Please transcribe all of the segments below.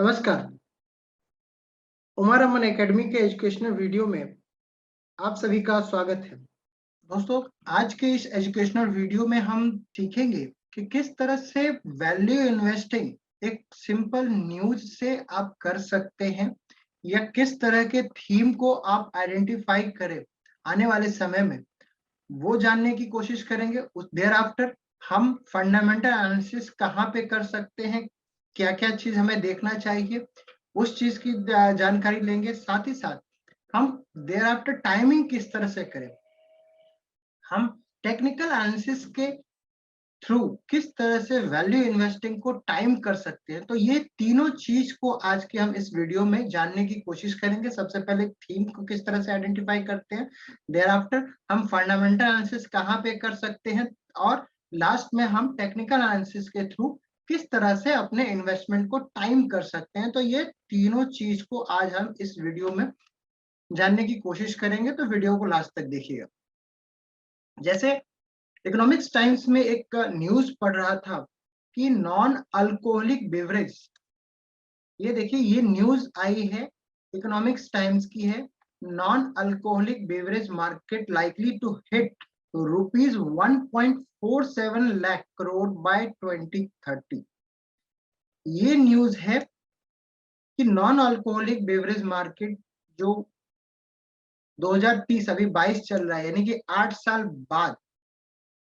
नमस्कार। उमर अमन एकेडमी के educational video में आप सभी का स्वागत है। दोस्तों, आज के इस एजुकेशनल वीडियो में हम सीखेंगे कि किस तरह से वैल्यू इन्वेस्टिंग एक सिंपल न्यूज से आप कर सकते हैं या किस तरह के थीम को आप आइडेंटिफाई करें आने वाले समय में, वो जानने की कोशिश करेंगे। उस देयर आफ्टर हम फंडामेंटल एनालिसिस कहाँ पे कर सकते हैं, क्या-क्या चीज हमें देखना चाहिए, उस चीज की जानकारी लेंगे। साथ ही साथ हम देयर आफ्टर टाइमिंग किस तरह से करें, हम टेक्निकल एनालिसिस के थ्रू किस तरह से वैल्यू इन्वेस्टिंग को टाइम कर सकते हैं। तो ये तीनों चीज को आज के हम इस वीडियो में जानने की कोशिश करेंगे। सबसे पहले थीम को किस तरह से आइडेंटिफाई करते हैं, देयर आफ्टर हम फंडामेंटल एनालिसिस कहाँ पे कर सकते हैं, और लास्ट में हम टेक्निकल एनालिसिस के थ्रू किस तरह से अपने इन्वेस्टमेंट को टाइम कर सकते हैं। तो ये तीनों चीज को आज हम इस वीडियो में जानने की कोशिश करेंगे, तो वीडियो को लास्ट तक देखिएगा। जैसे इकोनॉमिक्स टाइम्स में एक न्यूज पढ़ रहा था कि नॉन अल्कोहलिक बेवरेज, ये देखिए ये न्यूज आई है, इकोनॉमिक्स टाइम्स की है। Non alcoholic beverage market likely to hit rupees 1.47 lakh crore by 2030। ये न्यूज है कि नॉन अल्कोहलिक बेवरेज मार्केट जो 2030, अभी 22 चल रहा है, यानी कि 8 साल बाद,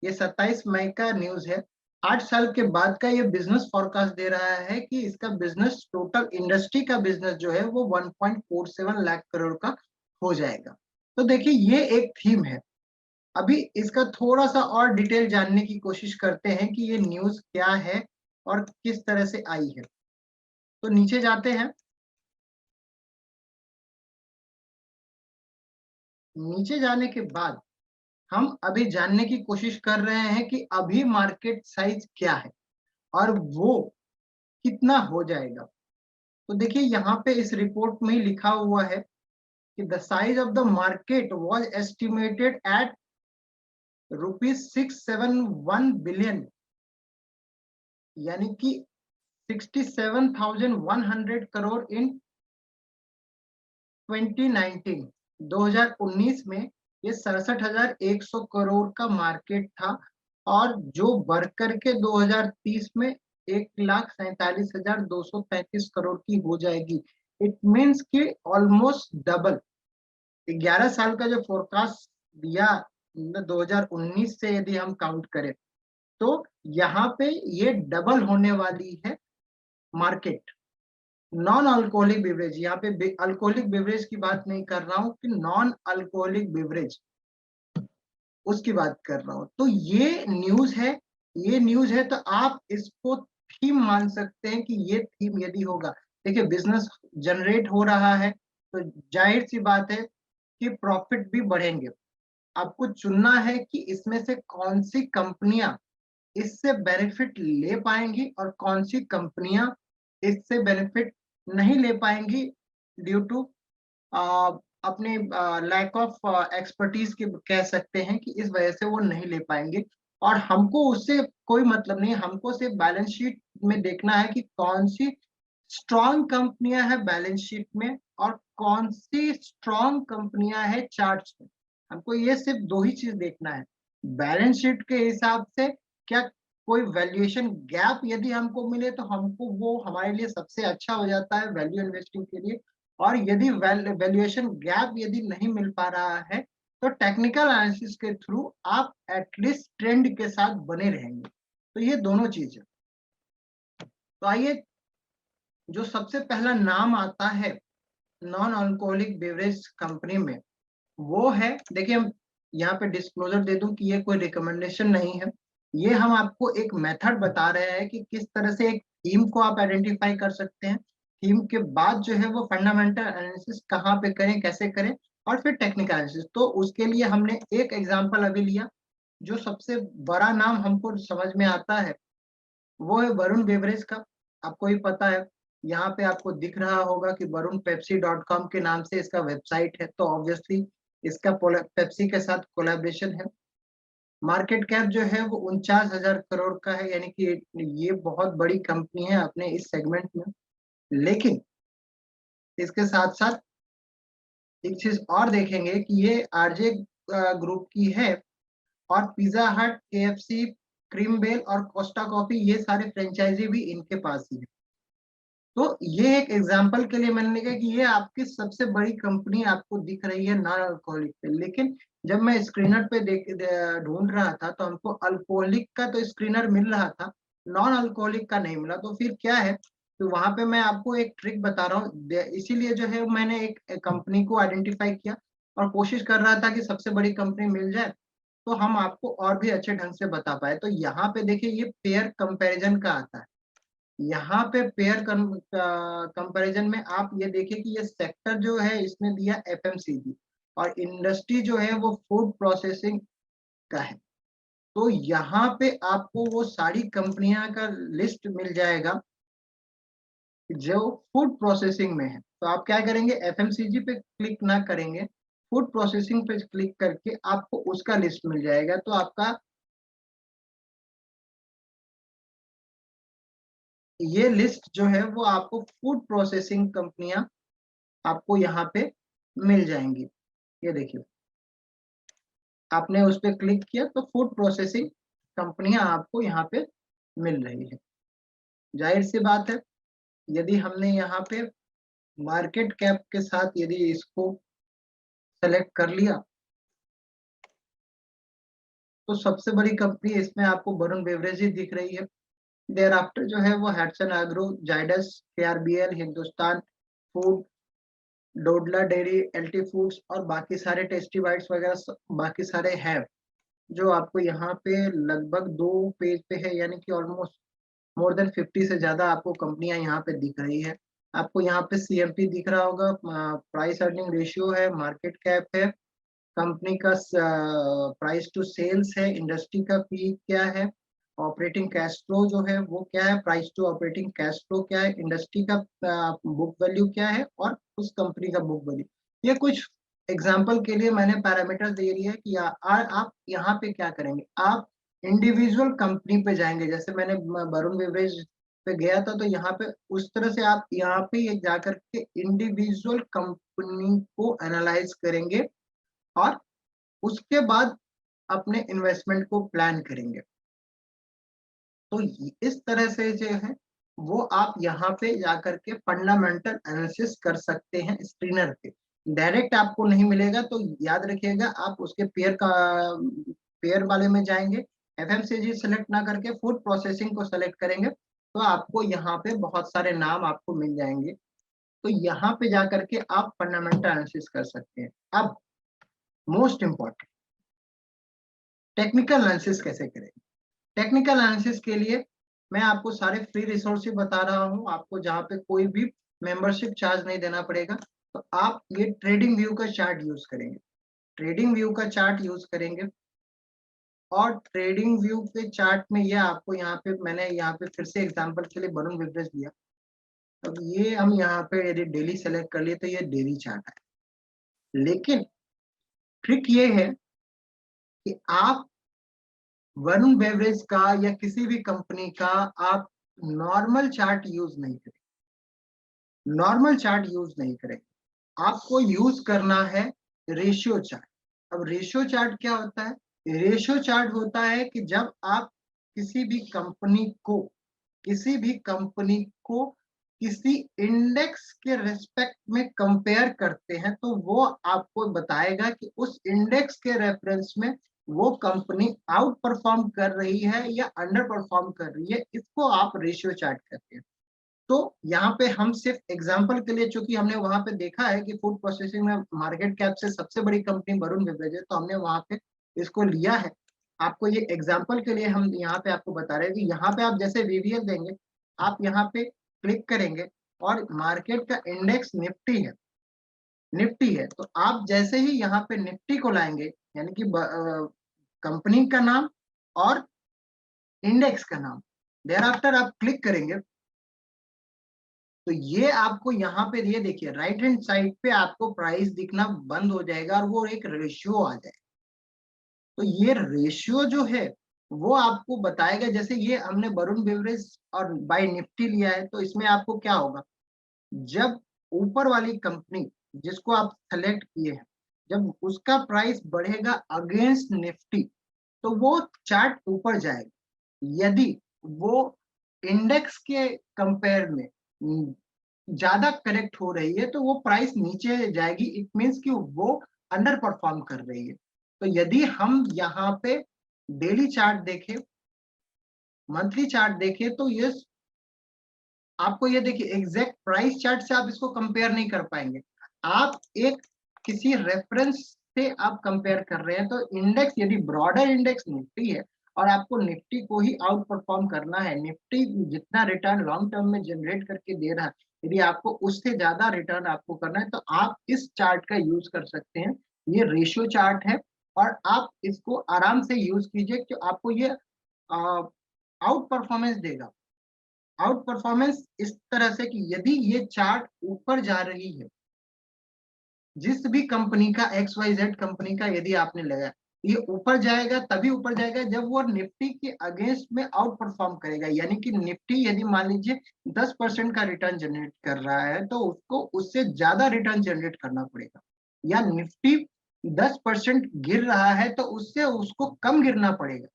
ये 27 मई का न्यूज है, 8 साल के बाद का ये बिजनेस फॉरकास्ट दे रहा है कि इसका बिजनेस, टोटल इंडस्ट्री का बिजनेस जो है वो 1.47 लाख करोड़ का हो जाएगा। तो देखिए ये एक थीम है। अभी इसका थोड़ा सा और डिटेल जानने की कोशिश करते हैं कि ये न्यूज क्या है और किस तरह से आई है। तो नीचे जाते हैं। नीचे जाने के बाद हम अभी जानने की कोशिश कर रहे हैं कि अभी मार्केट साइज क्या है और वो कितना हो जाएगा। तो देखिए यहाँ पे इस रिपोर्ट में ही लिखा हुआ है कि the size of the market was estimated at ₹671 billion, यानी कि 67,100 करोड़ इन 2019। 2019 में ये 67,100 करोड़ का मार्केट था, और जो बढ़ करके 2030 में 1,47,233 करोड़ की हो जाएगी। इट मीन्स कि ऑलमोस्ट डबल। 11 साल का जो फोरकास्ट दिया 2019 से यदि हम काउंट करें, तो यहाँ पे ये डबल होने वाली है मार्केट। नॉन अल्कोहलिक बेवरेज, यहाँ पे अल्कोहलिक बेवरेज की बात नहीं कर रहा हूँ, कि नॉन अल्कोहलिक बेवरेज उसकी बात कर रहा हूँ। तो ये न्यूज है, ये न्यूज है, तो आप इसको थीम मान सकते हैं कि ये थीम यदि होगा, देखिए बिजनेस जनरेट हो रहा है, तो जाहिर सी बात है कि प्रॉफिट भी बढ़ेंगे। आपको चुनना है कि इसमें से कौन सी कंपनियां इससे बेनिफिट ले पाएंगी और कौन सी कंपनियां इससे बेनिफिट नहीं ले पाएंगी, ड्यू टू अपने लैक ऑफ एक्सपर्टीज के, कह सकते हैं कि इस वजह से वो नहीं ले पाएंगे। और हमको उससे कोई मतलब नहीं, हमको सिर्फ बैलेंस शीट में देखना है कि कौन सी स्ट्रॉन्ग कंपनियां हैं बैलेंस शीट में और कौन सी स्ट्रॉन्ग कंपनियां हैं चार्ट्स में। हमको ये सिर्फ दो ही चीज देखना है। बैलेंस शीट के हिसाब से क्या कोई वैल्यूएशन गैप यदि हमको मिले, तो हमको वो हमारे लिए सबसे अच्छा हो जाता है वैल्यू इन्वेस्टिंग के लिए। और यदि वैल्यूएशन गैप यदि नहीं मिल पा रहा है, तो टेक्निकल एनालिसिस के थ्रू आप एटलीस्ट ट्रेंड के साथ बने रहेंगे। तो ये दोनों चीज है। तो आइए, जो सबसे पहला नाम आता है नॉन अल्कोहलिक बेवरेज कंपनी में, वो है, देखिए हम यहाँ पे डिस्क्लोजर दे दूं कि ये कोई रिकमेंडेशन नहीं है, ये हम आपको एक मेथड बता रहे हैं कि किस तरह से एक थीम को आप आइडेंटिफाई कर सकते हैं। थीम के बाद जो है वो फंडामेंटल एनालिसिस कहाँ पे करें, कैसे करें, और फिर टेक्निकल एनालिसिस। तो उसके लिए हमने एक एग्जांपल अभी लिया। जो सबसे बड़ा नाम हमको समझ में आता है वो है वरुण बेवरेज का। आपको ही पता है, यहाँ पे आपको दिख रहा होगा कि वरुण Pepsi.com के नाम से इसका वेबसाइट है, तो ऑब्वियसली इसका पेप्सी के साथ कोलैबोरेशन है। मार्केट कैप जो है वो 49,000 करोड़ का है, यानी कि ये बहुत बड़ी कंपनी है अपने इस सेगमेंट में। लेकिन इसके साथ साथ एक चीज और देखेंगे कि ये आरजे ग्रुप की है, और पिज्जा हट, केएफसी, क्रीम बेल और कोस्टा कॉफी, ये सारे फ्रेंचाइजी भी इनके पास ही है। तो ये एक एग्जांपल के लिए मैंने कहा कि ये आपकी सबसे बड़ी कंपनी आपको दिख रही है नॉन अल्कोहलिक पे, लेकिन जब मैं स्क्रीनर पे ढूंढ रहा था तो हमको अल्कोहलिक का तो स्क्रीनर मिल रहा था, नॉन अल्कोहलिक का नहीं मिला। तो फिर क्या है, तो वहां पे मैं आपको एक ट्रिक बता रहा हूँ, इसीलिए जो है मैंने एक कंपनी को आइडेंटिफाई किया और कोशिश कर रहा था कि सबसे बड़ी कंपनी मिल जाए तो हम आपको और भी अच्छे ढंग से बता पाए। तो यहाँ पे देखिए ये पेयर कंपैरिजन का आता है। यहाँ पे पेयर कंपैरिजन में आप ये देखिए कि ये सेक्टर जो है इसने दिया एफएमसीजी, और इंडस्ट्री जो है वो फूड प्रोसेसिंग का है। तो यहाँ पे आपको वो सारी कंपनियां का लिस्ट मिल जाएगा जो फूड प्रोसेसिंग में है। तो आप क्या करेंगे, एफएमसीजी पे क्लिक ना करेंगे, फूड प्रोसेसिंग पे क्लिक करके आपको उसका लिस्ट मिल जाएगा। तो आपका ये लिस्ट जो है वो आपको फूड प्रोसेसिंग कंपनियां आपको यहाँ पे मिल जाएंगी। ये देखिए, आपने उस पर क्लिक किया तो फूड प्रोसेसिंग कंपनियां आपको यहाँ पे मिल रही है। जाहिर सी बात है, यदि हमने यहाँ पे मार्केट कैप के साथ यदि इसको सेलेक्ट कर लिया तो सबसे बड़ी कंपनी इसमें आपको वरुण बेवरेज ही दिख रही है। देयर आफ्टर जो है वो Hatsun agro, Zydus, KRBL, Hindustan food, Dodla dairy, LT foods और बाकी सारे टेस्टी बाइट्स वगैरह बाकी सारे हैं, जो आपको यहाँ पे लगभग 2 पेज पे है, यानी कि ऑलमोस्ट मोर देन 50 से ज्यादा आपको कंपनियां यहाँ पे दिख रही है। आपको यहाँ पे सीएमपी दिख रहा होगा, प्राइस अर्निंग रेशियो है, मार्केट कैप है, कंपनी का प्राइस टू सेल्स है, इंडस्ट्री का पी क्या है, ऑपरेटिंग कैश फ्लो जो है वो क्या है, price to operating cash flow क्या है, इंडस्ट्री का बुक वैल्यू क्या है, और उस कंपनी का बुक वैल्यू। ये कुछ एग्जांपल के लिए मैंने पैरामीटर दे रही है कि आप यहाँ पे क्या करेंगे, आप इंडिविजुअल कंपनी पे जाएंगे। जैसे मैंने वरुण बेवरेज पे गया था, तो यहाँ पे उस तरह से आप यहाँ पे ये जाकर के इंडिविजुअल कंपनी को एनालाइज करेंगे और उसके बाद अपने इन्वेस्टमेंट को प्लान करेंगे। तो इस तरह से जो है वो आप यहाँ पे जाकर के फंडामेंटल एनालिसिस कर सकते हैं स्क्रीनर पे। डायरेक्ट आपको नहीं मिलेगा, तो याद रखिएगा आप उसके पेयर वाले में जाएंगे, एफएमसीजी सेलेक्ट ना करके फूड प्रोसेसिंग को सेलेक्ट करेंगे तो आपको यहाँ पे बहुत सारे नाम आपको मिल जाएंगे। तो यहाँ पे जाकर के आप फंडामेंटल एनालिसिस कर सकते हैं। अब मोस्ट इंपॉर्टेंट, टेक्निकल एनालिसिस कैसे करेंगे। टेक्निकल एनालिसिस के लिए मैं आपको सारे फ्री रिसोर्स बता रहा हूँ, आपको जहाँ पे कोई भी मेंबरशिप चार्ज नहीं देना पड़ेगा। तो आप ये ट्रेडिंग व्यू का चार्ट यूज करेंगे, ट्रेडिंग व्यू का चार्ट यूज करेंगे, और ट्रेडिंग व्यू के चार्ट में ये आपको यहाँ पे मैंने यहाँ पे फिर से एग्जांपल के लिए वरुण बेवरेज दिया। अब ये हम यहाँ पे यदि डेली सेलेक्ट कर लिए तो ये डेली चार्ट है, लेकिन ट्रिक ये है कि आप वरुण बेवरेज का या किसी भी कंपनी का आप नॉर्मल चार्ट यूज नहीं करें, नॉर्मल चार्ट यूज नहीं करें, आपको यूज करना है रेशियो चार्ट। अब रेशियो चार्ट क्या होता है, रेशियो चार्ट होता है कि जब आप किसी भी कंपनी को किसी भी कंपनी को किसी इंडेक्स के रेस्पेक्ट में कंपेयर करते हैं तो वो आपको बताएगा कि उस इंडेक्स के रेफरेंस में वो कंपनी आउट परफॉर्म कर रही है या अंडर परफॉर्म कर रही है। इसको आप रेशियो चार्ट कहते हैं। तो यहाँ पे हम सिर्फ एग्जांपल के लिए, चूंकि हमने वहां पे देखा है कि फूड प्रोसेसिंग में मार्केट कैप से सबसे बड़ी कंपनी वरुण बेवरेज है, तो हमने वहां पे इसको लिया है। आपको ये एग्जांपल के लिए हम यहाँ पे आपको बता रहे हैं कि यहाँ पे आप जैसे वीवीएल देंगे, आप यहाँ पे क्लिक करेंगे और मार्केट का इंडेक्स निफ्टी है, निफ्टी है, तो आप जैसे ही यहाँ पे निफ्टी को लाएंगे, यानी कि कंपनी का नाम और इंडेक्स का नाम, देयर आफ्टर आप क्लिक करेंगे तो ये आपको यहाँ पे ये देखिए राइट हैंड साइड पे आपको प्राइस दिखना बंद हो जाएगा और वो एक रेशियो आ जाएगा। तो ये रेशियो जो है वो आपको बताएगा, जैसे ये हमने वरुण बेवरेज और बाय निफ्टी लिया है तो इसमें आपको क्या होगा, जब ऊपर वाली कंपनी जिसको आप सेलेक्ट किए हैं, जब उसका प्राइस बढ़ेगा अगेंस्ट निफ्टी, तो वो चार्ट ऊपर जाएगा। यदि वो इंडेक्स के कंपेयर में ज्यादा करेक्ट हो रही है, तो वो प्राइस नीचे जाएगी। इट मीन्स कि वो अंडर परफॉर्म कर रही है। तो यदि हम यहाँ पे डेली चार्ट देखें, मंथली चार्ट देखें, तो ये आपको ये देखिए एग्जैक्ट प्राइस चार्ट से आप इसको कंपेयर नहीं कर पाएंगे। आप एक किसी रेफरेंस से आप कंपेयर कर रहे हैं। तो इंडेक्स, यदि ब्रॉडर इंडेक्स निफ्टी है और आपको निफ्टी को ही आउट परफॉर्म करना है, निफ्टी जितना रिटर्न लॉन्ग टर्म में जनरेट करके दे रहा है, यदि आपको उससे ज्यादा रिटर्न आपको करना है, तो आप इस चार्ट का यूज कर सकते हैं। ये रेशियो चार्ट है और आप इसको आराम से यूज कीजिए कि आपको ये आउट परफॉर्मेंस देगा। आउट परफॉर्मेंस इस तरह से कि यदि ये चार्ट ऊपर जा रही है, जिस भी कंपनी का XYZ कंपनी का यदि आपने लगाया, ये ऊपर जाएगा, तभी ऊपर जाएगा जब वो निफ्टी के अगेंस्ट में आउट परफॉर्म करेगा। यानी कि निफ्टी यदि मान लीजिए 10% का रिटर्न जनरेट कर रहा है, तो उसको उससे ज्यादा रिटर्न जनरेट करना पड़ेगा। या निफ्टी 10% गिर रहा है, तो उससे उसको कम गिरना पड़ेगा।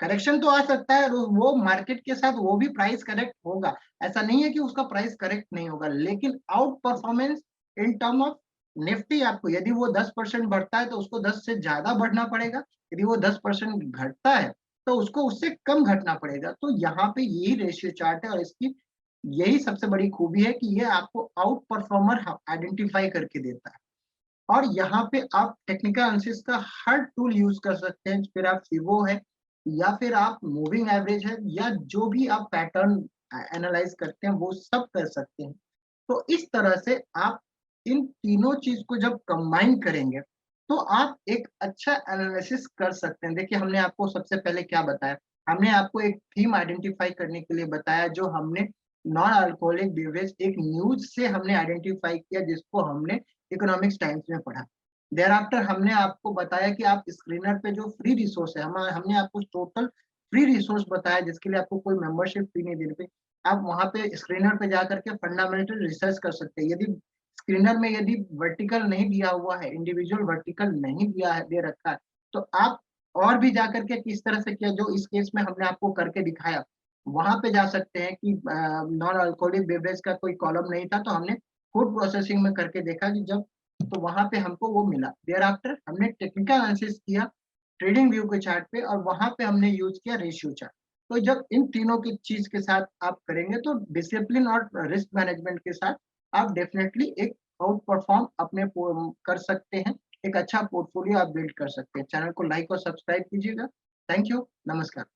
करेक्शन तो आ सकता है, वो मार्केट के साथ वो भी प्राइस करेक्ट होगा। ऐसा नहीं है कि उसका प्राइस करेक्ट नहीं होगा, लेकिन out performance in term of Nifty, आपको यदि वो 10% बढ़ता है, तो उसको 10 से ज्यादा बढ़ना पड़ेगा। यदि वो 10% घटता है, तो उसको उससे कम घटना पड़ेगा। तो यहाँ पे यही रेशियो चार्ट है और इसकी यही सबसे बड़ी खूबी है कि ये आपको आउट परफॉर्मर आइडेंटिफाई करके देता है। और यहाँ पे आप टेक्निकल एनालिसिस का हर टूल यूज कर सकते हैं। फिर आप फिबो है, या फिर आप मूविंग एवरेज है, या जो भी आप पैटर्न एनालाइज करते हैं, वो सब कर सकते हैं। तो इस तरह से आप इन तीनों चीज को जब कंबाइन करेंगे, तो आप एक अच्छा एनालिसिस कर सकते हैं। देखिए, हमने आपको सबसे पहले क्या बताया, हमने आपको एक थीम आइडेंटिफाई करने के लिए बताया, जो हमने नॉन अल्कोहलिक बेवरेज एक न्यूज से हमने आइडेंटिफाई किया, जिसको हमने इकोनॉमिक्स टाइम्स में पढ़ा। देयर आफ्टर हमने आपको बताया कि आप स्क्रीनर पे जो फ्री रिसोर्स है, हमने आपको टोटल फ्री रिसोर्स बताया, जिसके लिए आपको कोई मेंबरशिप फी नहीं देनी पड़ी। आप वहां पे स्क्रीनर पे जाकर के फंडामेंटल रिसर्च कर सकते हैं। यदि स्क्रीनर में यदि वर्टिकल नहीं दिया हुआ है, इंडिविजुअल वर्टिकल नहीं दिया है, दे रखा है, तो आप और भी जाकर के किस तरह से किया, जो इस केस में हमने आपको करके दिखाया, वहां पे जा सकते हैं कि नॉन अल्कोहलिक बेवरेज का कोई कॉलम नहीं था, तो हमने फूड प्रोसेसिंग में करके देखा कि जब, तो वहां पे हमको वो मिला। देयर आफ्टर हमने टेक्निकल एनालिसिस किया ट्रेडिंग व्यू के चार्ट पे, और वहां पे हमने यूज किया रेशियो चार्ट। तो जब इन तीनों की चीज के साथ आप करेंगे, तो डिसिप्लिन और रिस्क मैनेजमेंट के साथ आप डेफिनेटली एक आउट परफॉर्म अपने कर सकते हैं। एक अच्छा पोर्टफोलियो आप बिल्ड कर सकते हैं। चैनल को लाइक और सब्सक्राइब कीजिएगा। थैंक यू, नमस्कार।